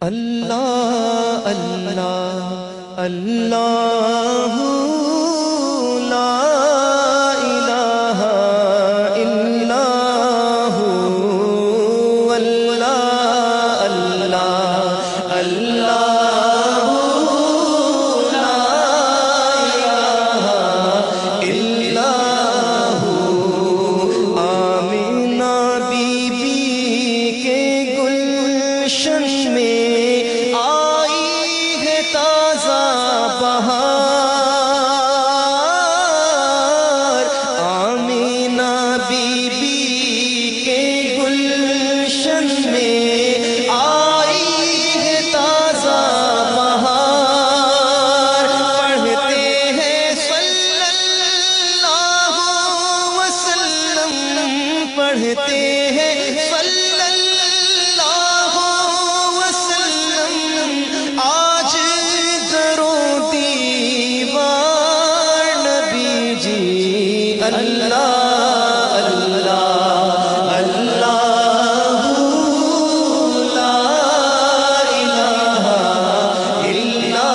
اللہ اللہ اللہ لا الہ الا ہو اللہ اللہ اللہ لا الہ الا ہو آمینہ بی بی کے گلشن میں بہار آمینہ بی بی کے گلشن میں آئی ہے تازہ بہار پڑھتے ہیں صلی اللہ وسلم پڑھتے ہیں صلی اللہ وسلم آج اللہ اللہ اللہ لا الہ الا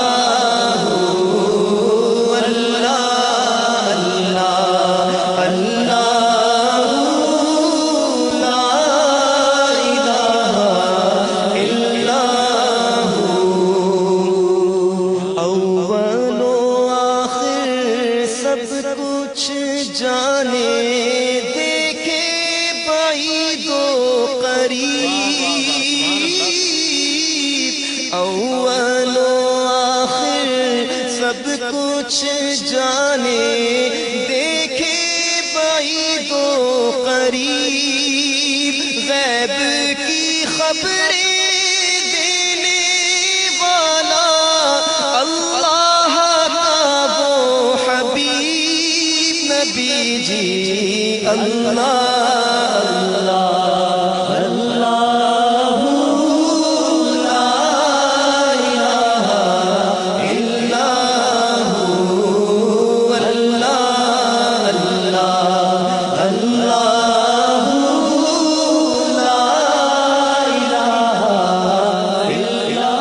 ہو اللہ اللہ اللہ لا الہ الا ہو اول و آخر سب کچھ جانے دیکھے بعید و قریب اول و آخر سب کچھ جانے دیکھے بعید و قریب غیب کی خبریں دینے والا اللہ کا وہ حبیب نبی جی اللہ اللہ اللہ لا الہ الا ہو اللہ اللہ اللہ لا الہ الا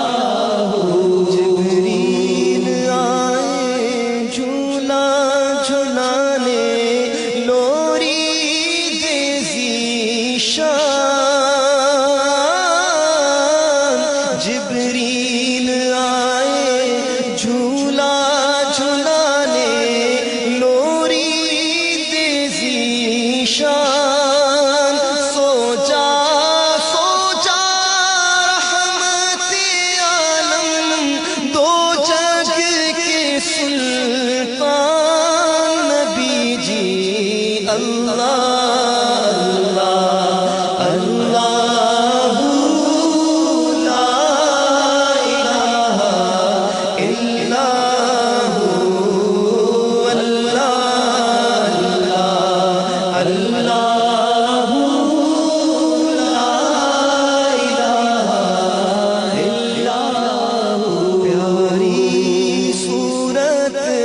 ہو جبریل آئے جھولا جھلانے جبریل آئے جھولا جھلانے لوری تیزی شان سو جا رحمت عالم دو جگ کے سلطان نبی جی اللہ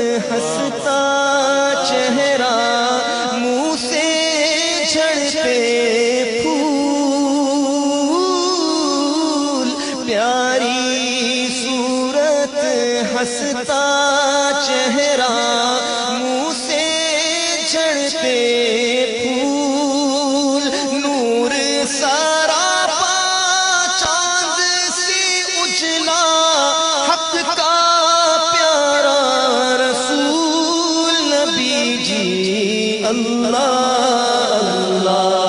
ہنستا چہرہ منہ سے جھڑتے پھول پیاری صورت ہنستا چہرہ منہ سے جھڑتے پھول نور سراپا چاند سے اجلا حق کا اللہ اللہ